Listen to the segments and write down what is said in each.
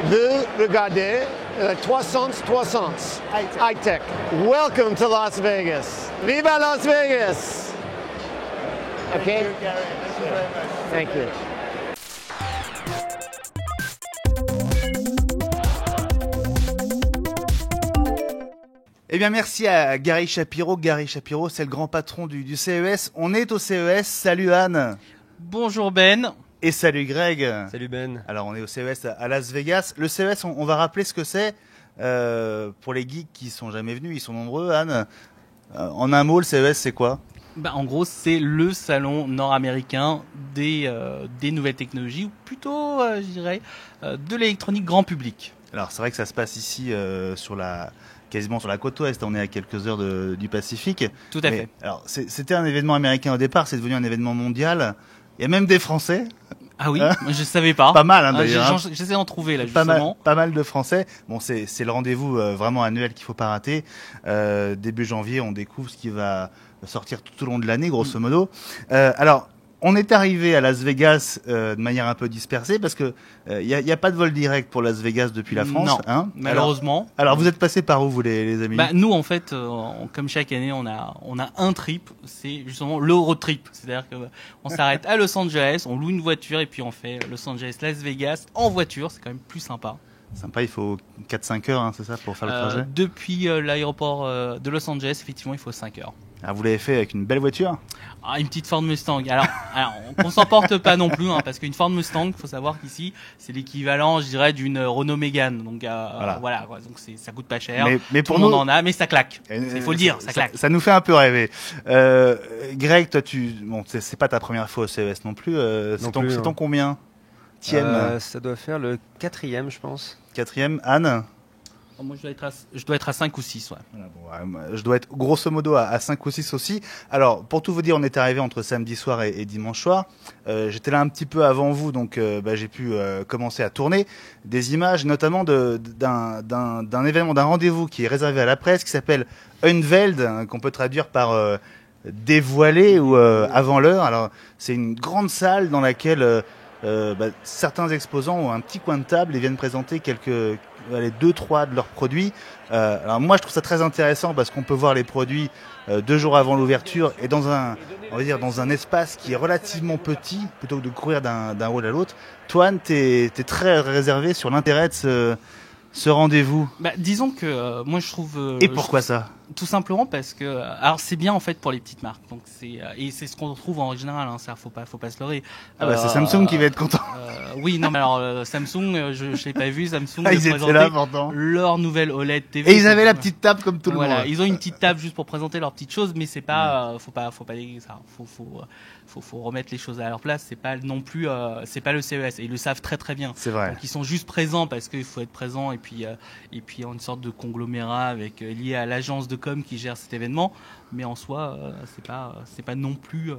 Vous regardez 300 High Tech. Welcome to Las Vegas. Viva Las Vegas! Okay? Thank you. Eh bien, merci à Gary Shapiro. Gary Shapiro, c'est le grand patron du CES. On est au CES. Salut Anne. Bonjour Ben. Et salut Greg. Salut Ben. Alors, on est au CES à Las Vegas. Le CES, on va rappeler ce que c'est. Pour les geeks qui sont jamais venus, ils sont nombreux, Anne. En un mot, le CES, c'est quoi ? En gros, c'est le salon nord-américain des nouvelles technologies, ou plutôt, je dirais, de l'électronique grand public. Alors, c'est vrai que ça se passe ici quasiment sur la côte ouest. On est à quelques heures du Pacifique. Tout à fait. Alors, c'était un événement américain au départ, c'est devenu un événement mondial. Il y a même des Français. Ah oui, je savais pas. Pas mal, d'ailleurs. J'essaie d'en trouver là, justement. Pas mal de Français. Bon, c'est le rendez-vous vraiment annuel qu'il faut pas rater. Début janvier, on découvre ce qui va sortir tout au long de l'année, grosso modo. Alors, on est arrivé à Las Vegas de manière un peu dispersée parce que y a pas de vol direct pour Las Vegas depuis la France. Non, hein, malheureusement. Alors, vous êtes passé par où, vous, les amis ? Nous, en fait, comme chaque année, on a un trip. C'est justement le road trip. C'est-à-dire que on s'arrête à Los Angeles, on loue une voiture et puis on fait Los Angeles-Las Vegas en voiture. C'est quand même plus sympa. Sympa, il faut 4-5 heures, hein, c'est ça, pour faire le trajet ? Depuis l'aéroport de Los Angeles, effectivement, il faut 5 heures. Ah, vous l'avez fait avec une belle voiture ? Une petite Ford Mustang. Alors on s'en porte pas non plus, hein, parce qu'une Ford Mustang, faut savoir qu'ici, c'est l'équivalent, je dirais, d'une Renault Mégane. Donc voilà quoi. Donc ça coûte pas cher. Mais tout pour le monde nous, en a, mais ça claque. Il faut le dire, ça claque. Ça nous fait un peu rêver. Greg, toi, c'est pas ta première fois au CES non plus. C'est ton combien ? Ça doit faire le 4e, je pense. 4e, Anne ? Moi, je dois être à 5 ou 6, ouais. Voilà, je dois être grosso modo à 5 ou 6 aussi. Alors, pour tout vous dire, on est arrivé entre samedi soir et dimanche soir. J'étais là un petit peu avant vous, donc j'ai pu commencer à tourner des images, notamment d'un événement, d'un rendez-vous qui est réservé à la presse, qui s'appelle Unveiled, hein, qu'on peut traduire par dévoilé ou avant l'heure. Alors, c'est une grande salle dans laquelle certains exposants ont un petit coin de table et viennent présenter les 2-3 de leurs produits. Alors moi, je trouve ça très intéressant parce qu'on peut voir les produits 2 jours avant l'ouverture et dans un espace qui est relativement petit, plutôt que de courir d'un hall à l'autre. Toi, Anne, t'es très réservé sur l'intérêt de ce rendez-vous. Disons que moi je trouve. Et pourquoi ça ? Tout simplement parce que c'est bien en fait pour les petites marques. Donc et c'est ce qu'on trouve en général. Hein, ça faut pas se leurrer. C'est Samsung qui va être content. Oui, non, mais alors Samsung, je l'ai pas vu. Samsung ils étaient là pourtant. Leur nouvelle OLED TV. Et ils avaient la petite table comme tout le monde. Voilà, ils ont une petite table juste pour présenter leurs petites choses, mais c'est pas, faut pas ça. Faut remettre les choses à leur place. C'est pas non plus, c'est pas le CES. Et ils le savent très très bien. C'est vrai. Donc ils sont juste présents parce qu'il faut être présent et puis une sorte de conglomérat lié à l'agence de com qui gère cet événement. Mais en soi, c'est pas non plus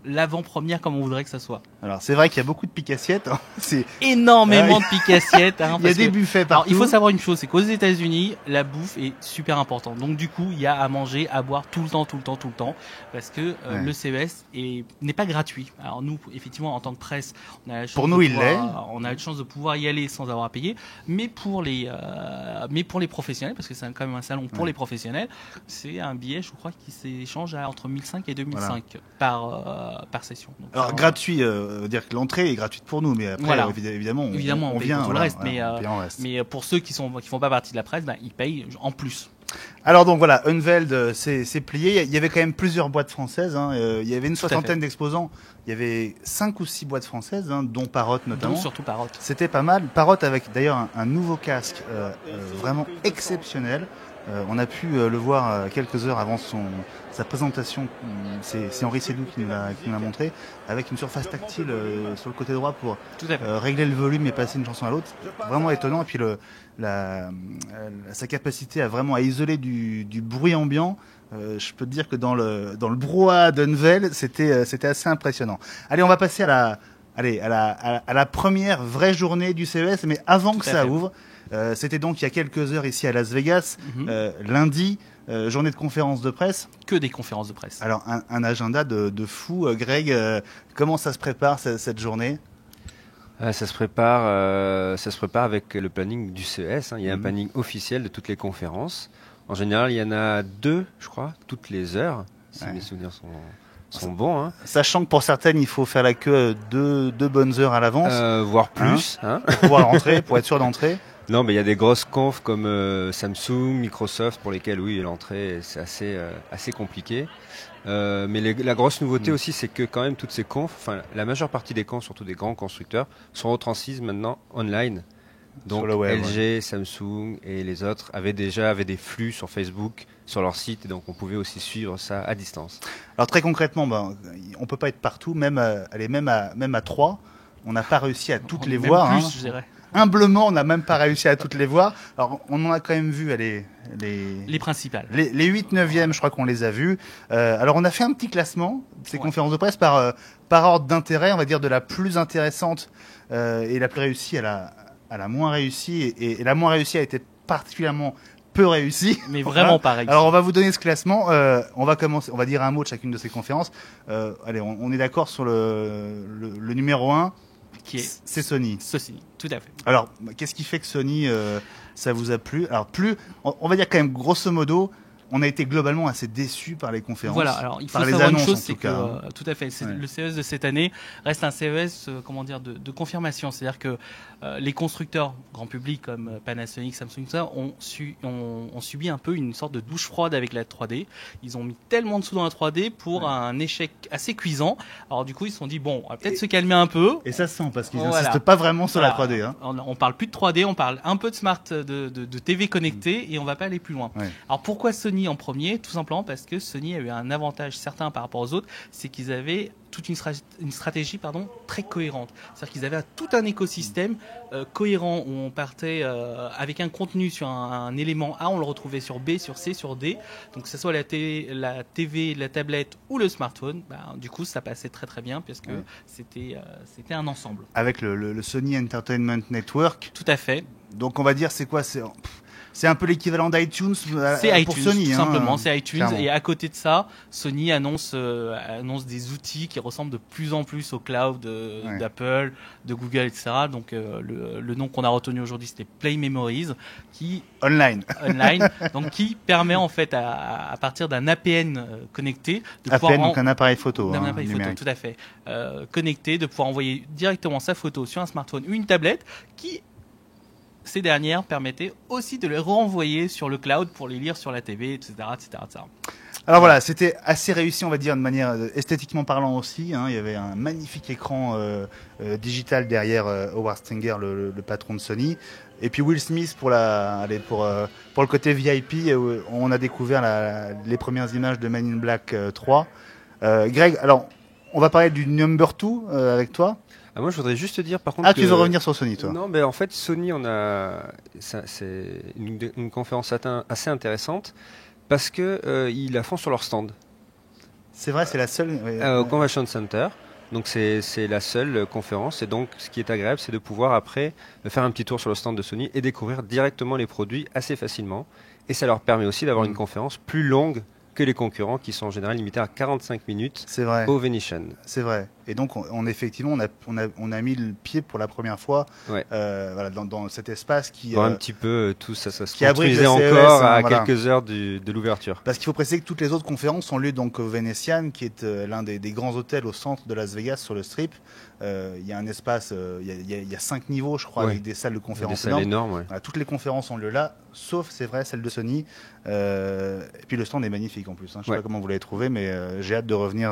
l'avant-première comme on voudrait que ça soit. Alors c'est vrai qu'il y a beaucoup de piques-assiettes. C'est énormément de piques-assiettes. Il y a des buffets partout. Alors il faut savoir une chose, c'est qu'aux États-Unis, la bouffe est super importante. Donc du coup, il y a à manger, à boire tout le temps, parce que le CES n'est pas gratuit. Alors nous, effectivement, en tant que presse, on a la chance on a la chance de pouvoir y aller sans avoir à payer. Mais pour les professionnels, parce que c'est quand même un salon pour les professionnels, c'est un billet, je crois, qui s'échange entre 1005 et 2005 par session. Donc, alors gratuit, dire que l'entrée est gratuite pour nous, mais après évidemment on vient pour le reste, mais pour ceux qui font pas partie de la presse, ils payent en plus. Alors donc voilà, Unveiled, c'est plié. Il y avait quand même plusieurs boîtes françaises. Hein. Il y avait une soixantaine d'exposants. Il y avait 5 ou 6 boîtes françaises, hein, dont Parrot notamment. Donc surtout Parrot. C'était pas mal. Parrot avec d'ailleurs un nouveau casque vraiment exceptionnel. On a pu le voir quelques heures avant sa présentation. C'est Henri Sédou qui nous l'a montré, avec une surface tactile sur le côté droit pour régler le volume et passer une chanson à l'autre. Vraiment étonnant. Et puis sa capacité à isoler du bruit ambiant. Je peux te dire que dans le brouhaha d'Unveiled, c'était assez impressionnant. Allez, on va passer à la première vraie journée du CES, mais avant que ça ouvre. C'était donc il y a quelques heures ici à Las Vegas, lundi, journée de conférence de presse. Que des conférences de presse. Alors un agenda de fou. Greg, comment ça se prépare cette journée ? Ça se prépare avec le planning du CES. Il y a un planning officiel de toutes les conférences. En général, il y en a 2, je crois, toutes les heures, si mes souvenirs sont bons. Sachant que pour certaines, il faut faire la queue 2 bonnes heures à l'avance. Voire plus. Pour pouvoir rentrer, pour être sûr d'entrer. Non, mais il y a des grosses confs comme Samsung, Microsoft, pour lesquelles, oui, l'entrée, c'est assez compliqué. Mais la grosse nouveauté aussi, c'est que quand même toutes ces confs, la majeure partie des confs, surtout des grands constructeurs, sont retransmises maintenant online. Donc le web, LG, Samsung et les autres avaient des flux sur Facebook, sur leur site, et donc on pouvait aussi suivre ça à distance. Alors très concrètement, on peut pas être partout, même à 3, on n'a pas réussi à toutes les voir. Plus, je dirais. Humblement, on n'a même pas réussi à toutes les voir. Alors, on en a quand même vu les principales. Les 8 9e, je crois qu'on les a vus. Alors, on a fait un petit classement de ces conférences de presse par ordre d'intérêt, on va dire de la plus intéressante et la plus réussie à la moins réussie. Et la moins réussie a été particulièrement peu réussie. Mais vraiment pas réussie. Alors, on va vous donner ce classement. On va commencer. On va dire un mot de chacune de ces conférences. Allez, on est d'accord sur le numéro 1. C'est Sony. Sony, tout à fait. Alors, qu'est-ce qui fait que Sony, ça vous a plu? Alors, on va dire quand même, grosso modo, on a été globalement assez déçus par les conférences. Voilà, alors il faut par les savoir annonces, une chose, en c'est tout que cas. tout à fait, le CES de cette année reste un CES, de confirmation. C'est-à-dire que les constructeurs grand public comme Panasonic, Samsung, ça, ont subi un peu une sorte de douche froide avec la 3D. Ils ont mis tellement de sous dans la 3D pour un échec assez cuisant. Alors du coup, ils se sont dit bon, on va peut-être se calmer un peu. Et ça se sent parce qu'ils n'insistent pas vraiment sur la 3D. On parle plus de 3D, on parle un peu de smart, de TV connectée et on va pas aller plus loin. Alors pourquoi Sony en premier? Tout simplement parce que Sony a eu un avantage certain par rapport aux autres, c'est qu'ils avaient toute une stratégie très cohérente. C'est-à-dire qu'ils avaient tout un écosystème cohérent où on partait avec un contenu sur un élément A, on le retrouvait sur B, sur C, sur D. Donc que ce soit la TV, la tablette ou le smartphone, du coup ça passait très très bien parce que c'était un ensemble. Avec le Sony Entertainment Network. Tout à fait. Donc on va dire c'est quoi? C'est un peu l'équivalent d'iTunes pour Sony. Tout simplement, c'est iTunes. Clairement. Et à côté de ça, Sony annonce des outils qui ressemblent de plus en plus au cloud d'Apple, de Google, etc. Donc le nom qu'on a retenu aujourd'hui, c'était Play Memories, qui online, donc qui permet en fait à partir d'un APN connecté de pouvoir donc un appareil photo, un appareil photo, tout à fait, connecté, de pouvoir envoyer directement sa photo sur un smartphone ou une tablette qui ces dernières permettaient aussi de les renvoyer sur le cloud pour les lire sur la TV, etc., etc. Alors voilà, c'était assez réussi, on va dire, de manière esthétiquement parlant aussi. Il y avait un magnifique écran digital derrière Howard Stringer, le patron de Sony. Et puis Will Smith pour le côté VIP, on a découvert les premières images de Men in Black 3. Greg, alors on va parler du number 2 avec toi. Moi, je voudrais juste te dire, par contre. Tu veux revenir sur Sony, toi? Non, mais en fait, Sony, c'est une conférence assez intéressante parce que ils la font sur leur stand. C'est vrai, c'est la seule. Au Convention Center. Donc c'est la seule conférence. Et donc, ce qui est agréable, c'est de pouvoir après faire un petit tour sur le stand de Sony et découvrir directement les produits assez facilement. Et ça leur permet aussi d'avoir une conférence plus longue que les concurrents qui sont en général limités à 45 minutes au Venetian. C'est vrai. Et donc, effectivement, on a mis le pied pour la première fois dans cet espace qui... un petit peu, tout ça se construisait encore à quelques heures de l'ouverture. Parce qu'il faut préciser que toutes les autres conférences ont lieu donc au Venetian, qui est l'un des grands hôtels au centre de Las Vegas, sur le Strip. Il y a un espace, il y a 5 niveaux, je crois, avec des salles de conférences énormes. Toutes les conférences ont lieu là, sauf, c'est vrai, celle de Sony. Et puis le stand est magnifique en plus. Je ne sais pas comment vous l'avez trouvé, mais j'ai hâte de revenir,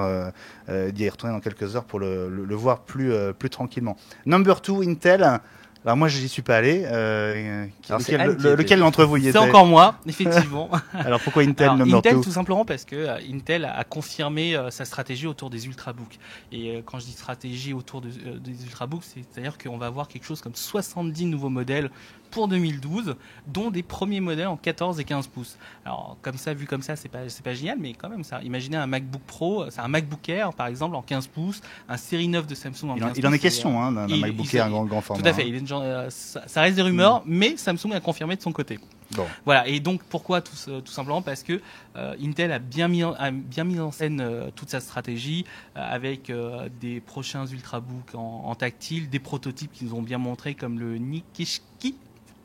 d'y retourner dans quelques heures pour le voir plus tranquillement. Number 2, Intel. Alors moi, je n'y suis pas allé. Lequel d'entre vous y était? C'est encore moi, effectivement. Alors pourquoi Intel number 2? Intel, tout simplement parce que Intel a confirmé sa stratégie autour des ultrabooks. Et quand je dis stratégie autour des ultrabooks, c'est-à-dire qu'on va avoir quelque chose comme 70 nouveaux modèles pour 2012, dont des premiers modèles en 14 et 15 pouces. Alors vu comme ça, c'est pas génial, mais quand même ça. Imaginez un MacBook Pro, c'est un MacBook Air par exemple en 15 pouces, un série 9 de Samsung en 15 pouces. Il en est question d'un MacBook Air grand format. Tout à fait. Ça reste des rumeurs, mais Samsung a confirmé de son côté. Bon. Voilà. Et donc pourquoi tout simplement parce que Intel a bien mis en scène toute sa stratégie avec des prochains ultrabooks en tactile, des prototypes qui nous ont bien montré comme le Nikishiki.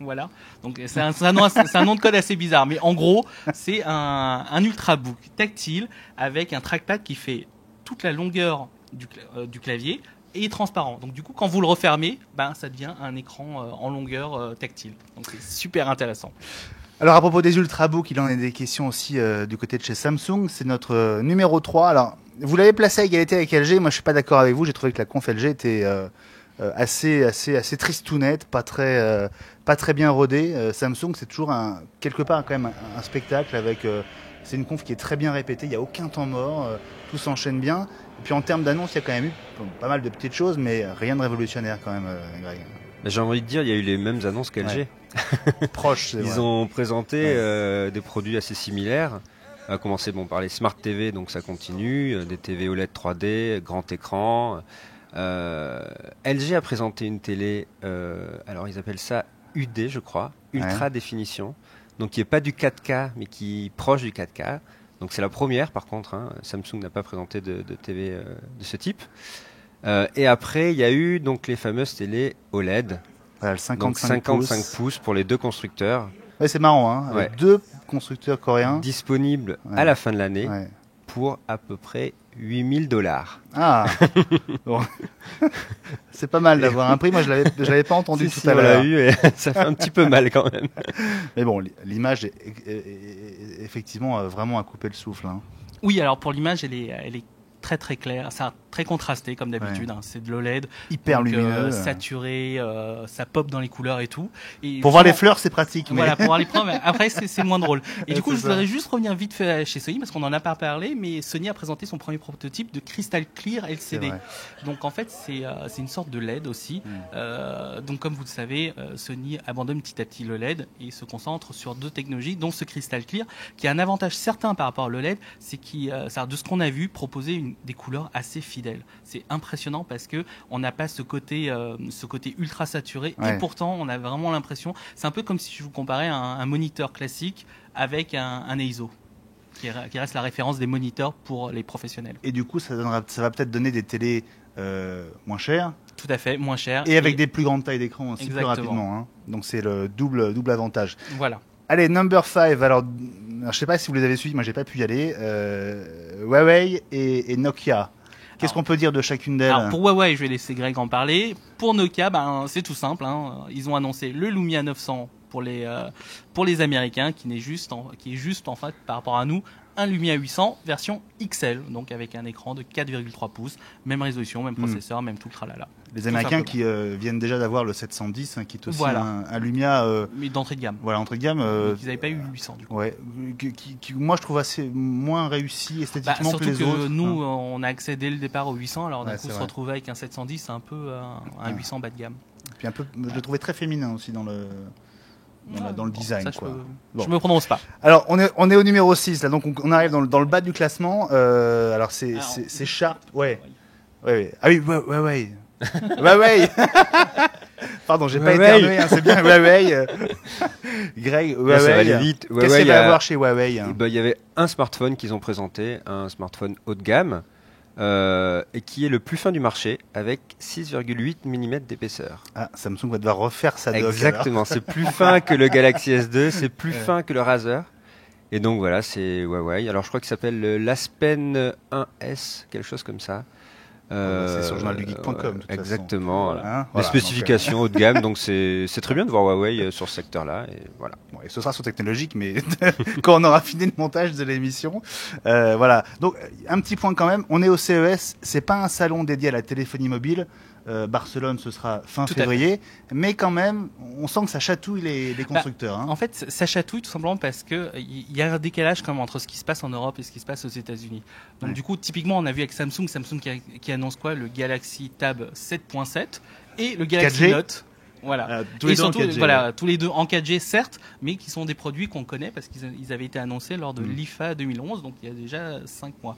Voilà, donc c'est un nom de code assez bizarre, mais en gros c'est un ultrabook tactile avec un trackpad qui fait toute la longueur du clavier et transparent. Donc du coup quand vous le refermez, ça devient un écran en longueur tactile. Donc c'est super intéressant. Alors à propos des ultrabooks, il en est des questions aussi du côté de chez Samsung. C'est notre numéro 3. Alors vous l'avez placé à égalité avec LG. Moi je suis pas d'accord avec vous. J'ai trouvé que la conf LG était assez tristounette, pas très bien rodée. Samsung, c'est toujours quelque part quand même un spectacle avec. C'est une conf qui est très bien répétée. Il y a aucun temps mort. Tout s'enchaîne bien. Et puis en termes d'annonces, il y a quand même eu pas mal de petites choses, mais rien de révolutionnaire quand même, Greg. J'ai envie de dire, il y a eu les mêmes annonces qu'LG. Ouais. Proche, c'est vrai. Ils ont présenté des produits assez similaires. On va commencer par les Smart TV, donc ça continue. Des TV OLED 3D, grand écran. LG a présenté une télé, alors ils appellent ça UD, je crois, Ultra Définition. Donc qui n'est pas du 4K, mais qui est proche du 4K. Donc c'est la première, par contre. Samsung n'a pas présenté de TV de ce type. Et après, il y a eu donc les fameuses télé OLED. Voilà, le 55 pouces pour les deux constructeurs. Ouais, c'est marrant, avec deux constructeurs coréens. Disponibles à la fin de l'année pour à peu près $8,000. Ah bon. C'est pas mal d'avoir un prix. Moi, je l'avais pas entendu tout à l'heure. On l'a eu et ça fait un petit peu mal quand même. Mais bon, l'image est effectivement vraiment à couper le souffle. Oui, alors pour l'image, elle est très très claire, c'est très contrasté comme d'habitude. C'est de l'OLED, hyper lumineux, saturé, ça pop dans les couleurs et tout. Et pour voir les fleurs, c'est pratique. Voilà, pour voir les fleurs. Mais après, c'est moins drôle. Et du coup, je voudrais juste revenir vite fait chez Sony parce qu'on en a pas parlé, mais Sony a présenté son premier prototype de Crystal Clear LCD. Donc en fait, c'est une sorte de LED aussi. Donc comme vous le savez, Sony abandonne petit à petit le LED et se concentre sur deux technologies, dont ce Crystal Clear, qui a un avantage certain par rapport au LED, c'est de ce qu'on a vu, proposer des couleurs assez fidèles. C'est impressionnant parce que on n'a pas ce côté ultra saturé et pourtant on a vraiment l'impression, c'est un peu comme si je vous comparais un moniteur classique avec un ISO qui reste la référence des moniteurs pour les professionnels. Et du coup ça va peut-être donner des télés moins chères. Tout à fait, moins chères. Et avec des plus grandes tailles d'écran aussi plus rapidement. Donc c'est le double avantage. Voilà. Allez, number 5. Alors, je sais pas si vous les avez suivis, moi j'ai pas pu y aller. Huawei et Nokia. Qu'est-ce qu'on peut dire de chacune d'elles? Alors pour Huawei, je vais laisser Greg en parler. Pour Nokia, c'est tout simple. Ils ont annoncé le Lumia 900 pour les Américains, qui est juste en fait par rapport à nous un Lumia 800 version XL, donc avec un écran de 4,3 pouces, même résolution, même processeur, même tout le tralala. Les Américains qui viennent déjà d'avoir le 710, qui est aussi un Lumia mais d'entrée de gamme. Voilà, entrée de gamme. Ils n'avaient pas eu 800 du coup. Ouais, qui moi je trouve assez moins réussi esthétiquement que les autres. Nous, on a accès dès le départ au 800, alors d'un coup se retrouver avec un 710, c'est un peu un 800 bas de gamme. Puis je le trouvais très féminin aussi dans le design. Ça, je me prononce pas. Alors, on est au numéro 6, là, donc on arrive dans le bas du classement. Alors, c'est Sharp. Ouais. Ah oui, ouais. Pardon, j'ai pas éternué, c'est bien. Huawei. Greg, Huawei. Ça va aller vite. Qu'est-ce qu'il va y avoir chez Huawei? Il y avait un smartphone qu'ils ont présenté, un smartphone haut de gamme. Et qui est le plus fin du marché avec 6,8 mm d'épaisseur. Ah, Samsung va devoir refaire sa doc. Exactement, c'est plus fin que le Galaxy S2, c'est plus fin que le Razer. Et donc voilà, c'est Huawei. Alors je crois qu'il s'appelle l'Aspen 1S, quelque chose comme ça. C'est sur journaldugeek.com. Exactement. Voilà. Les spécifications haut de gamme, donc c'est très bien de voir Huawei sur ce secteur-là. Et voilà. Bon, et ce sera sur technologique, mais quand on aura fini le montage de l'émission, voilà. Donc un petit point quand même. On est au CES. C'est pas un salon dédié à la téléphonie mobile. Barcelone, ce sera fin février, mais quand même, on sent que ça chatouille les constructeurs. En fait, ça chatouille tout simplement parce que il y a un décalage quand même entre ce qui se passe en Europe et ce qui se passe aux États-Unis. Donc du coup, typiquement, on a vu avec Samsung qui annonce quoi? Le Galaxy Tab 7.7 et le Galaxy 4G. Note. Voilà. Et surtout, tous les deux en 4G, certes, mais qui sont des produits qu'on connaît parce qu'ils avaient été annoncés lors de l'IFA 2011, donc il y a déjà 5 mois.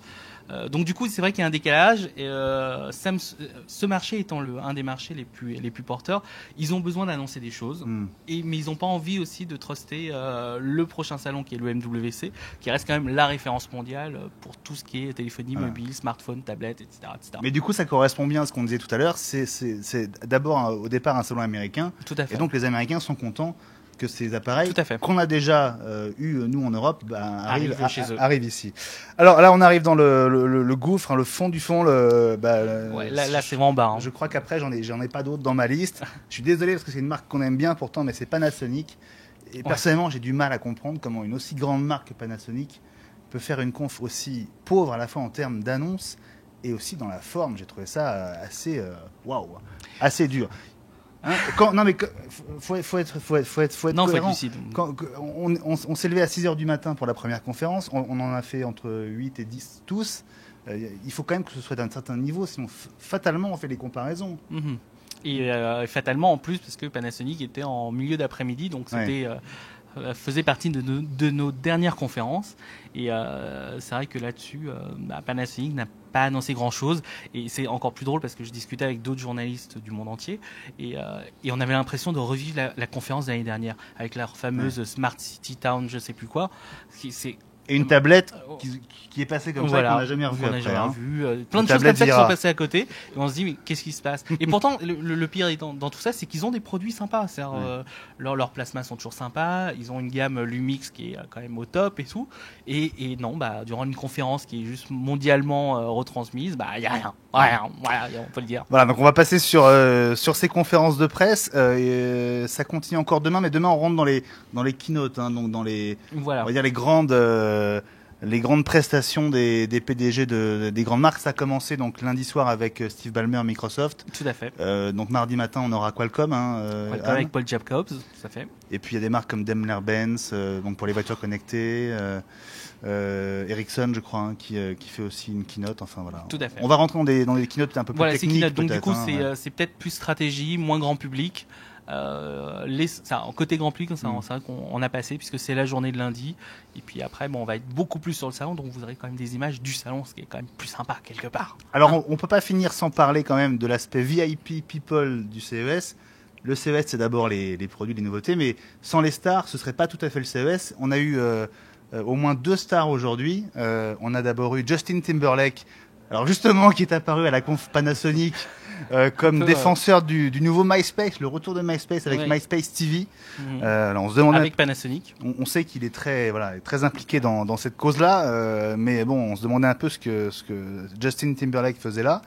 Donc du coup, c'est vrai qu'il y a un décalage. Et, ce marché étant un des marchés les plus porteurs, ils ont besoin d'annoncer des choses. Mais ils n'ont pas envie aussi de truster le prochain salon qui est le MWC, qui reste quand même la référence mondiale pour tout ce qui est téléphonie mobile, smartphone, tablette, etc., etc. Mais du coup, ça correspond bien à ce qu'on disait tout à l'heure. C'est d'abord au départ un salon américain. Tout à fait. Et donc les Américains sont contents que ces appareils Tout à fait. qu'on a déjà eu nous en Europe arrivent ici. Alors là, on arrive dans le gouffre, le fond du fond. Là, c'est vraiment bas. Je crois qu'après, j'en ai pas d'autres dans ma liste. Je suis désolé parce que c'est une marque qu'on aime bien pourtant, mais c'est Panasonic. Et personnellement, j'ai du mal à comprendre comment une aussi grande marque que Panasonic peut faire une conf aussi pauvre à la fois en termes d'annonces et aussi dans la forme. J'ai trouvé ça assez assez dur. Non mais faut être cohérent. Lucide. On s'est levé à 6h du matin pour la première conférence, on en a fait entre 8 et 10 tous. Il faut quand même que ce soit d'un certain niveau, sinon fatalement on fait les comparaisons. Et fatalement en plus parce que Panasonic était en milieu d'après-midi, donc c'était faisait partie de nos dernières conférences. Et c'est vrai que là-dessus, Panasonic n'a pas annoncé grand-chose. Et c'est encore plus drôle parce que je discutais avec d'autres journalistes du monde entier. Et on avait l'impression de revivre la conférence de l'année dernière avec leur fameuse Smart City Town, je sais plus quoi. Et une tablette qui est passée comme ça, qu'on n'a jamais revue après. Plein de choses comme ça qui sont passées à côté. Et on se dit, mais qu'est-ce qui se passe? Et pourtant, le pire dans tout ça, c'est qu'ils ont des produits sympas. Leurs plasmas sont toujours sympas. Ils ont une gamme Lumix qui est quand même au top et tout. Et non, durant une conférence qui est juste mondialement retransmise, il n'y a rien. Voilà, on peut le dire. Voilà, donc on va passer sur ces conférences de presse. Ça continue encore demain, mais demain on rentre dans les keynotes, donc dans les, on va dire les grandes prestations des PDG des grandes marques. Ça a commencé donc lundi soir avec Steve Ballmer, Microsoft. Tout à fait. Donc mardi matin on aura Qualcomm. Qualcomm avec Paul Jacobs, ça fait. Et puis il y a des marques comme Daimler-Benz, donc pour les voitures connectées. Ericsson, je crois, qui fait aussi une keynote. Enfin voilà. Tout à fait. On va rentrer dans des keynotes un peu plus techniques. Keynote, donc du coup c'est peut-être plus stratégie, moins grand public. Côté grand public, c'est vrai qu'on a passé puisque c'est la journée de lundi. Et puis après, on va être beaucoup plus sur le salon, donc vous aurez quand même des images du salon, ce qui est quand même plus sympa quelque part. Alors on peut pas finir sans parler quand même de l'aspect VIP people du CES. Le CES, c'est d'abord les produits, les nouveautés, mais sans les stars, ce serait pas tout à fait le CES. On a eu au moins 2 stars aujourd'hui. On a d'abord eu Justin Timberlake, alors justement qui est apparu à la conf Panasonic comme défenseur du nouveau MySpace, le retour de MySpace avec MySpace TV. Alors on se demande avec Panasonic. On sait qu'il est très impliqué dans cette cause-là, mais bon, on se demandait un peu ce que Justin Timberlake faisait là.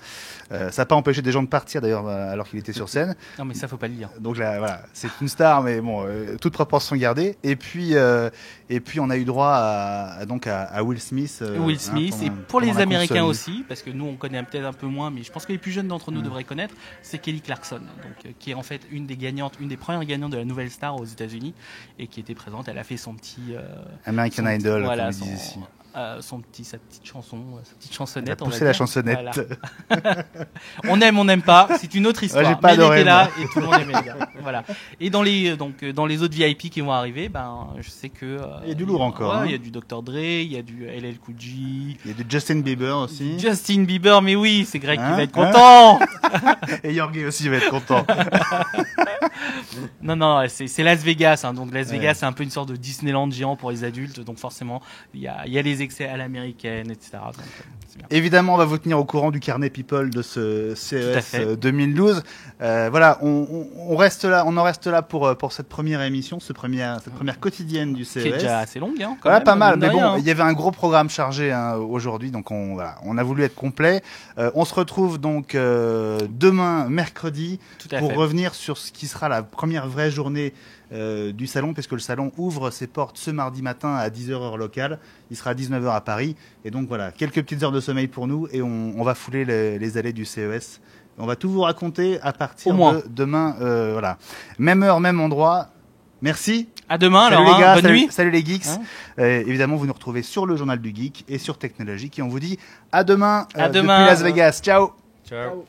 Ça n'a pas empêché des gens de partir d'ailleurs alors qu'il était sur scène. Non mais ça faut pas le dire. Donc là, voilà, c'est une star, mais bon, toute proportion gardée. Et puis on a eu droit à Will Smith. Will Smith, et pour les Américains aussi, parce que nous on connaît peut-être un peu moins, mais je pense que les plus jeunes d'entre nous devraient connaître, c'est Kelly Clarkson, donc qui est en fait une des premières gagnantes de la Nouvelle Star aux États-Unis et qui était présente. Elle a fait son petit American Idol, comme on dit ici. Sa petite chanson, sa petite chansonnette. Elle a poussé la chansonnette. Voilà. On n'aime pas, c'est une autre histoire. J'ai pas mais adoré, elle était là et tout le monde aimait les gars. Voilà. Et dans les autres VIP qui vont arriver, je sais que il y a du lourd encore. Il y a du Dr Dre, il y a du LL Cool J, il y a du Justin Bieber aussi. Justin Bieber, mais oui, c'est Greg qui va être content. Et Jorge aussi va être content. Non, c'est Las Vegas, donc Las Vegas c'est un peu une sorte de Disneyland géant pour les adultes, donc forcément il y a les excès à l'américaine, etc. Donc, c'est bien. Évidemment, on va vous tenir au courant du carnet People de ce CES 2012. Voilà, on reste là, on en reste là pour cette première émission, cette première quotidienne du CES. Qui est déjà assez longue, quand voilà, même, pas mal. Mais bon, il y avait un gros programme chargé aujourd'hui, donc on a voulu être complet. On se retrouve donc demain, mercredi, pour revenir sur ce qui sera la première vraie journée du salon, puisque le salon ouvre ses portes ce mardi matin à 10h heure locale. Il sera à 19h à Paris. Et donc voilà, quelques petites heures de sommeil pour nous et on va fouler les allées du CES. On va tout vous raconter à partir de demain. Voilà. Même heure, même endroit. Merci. À demain. Salut alors, les gars, bonne nuit. Salut les geeks. Évidemment, vous nous retrouvez sur le Journal du Geek et sur Technologique. Et on vous dit à demain, depuis Las Vegas. Ciao. Ciao.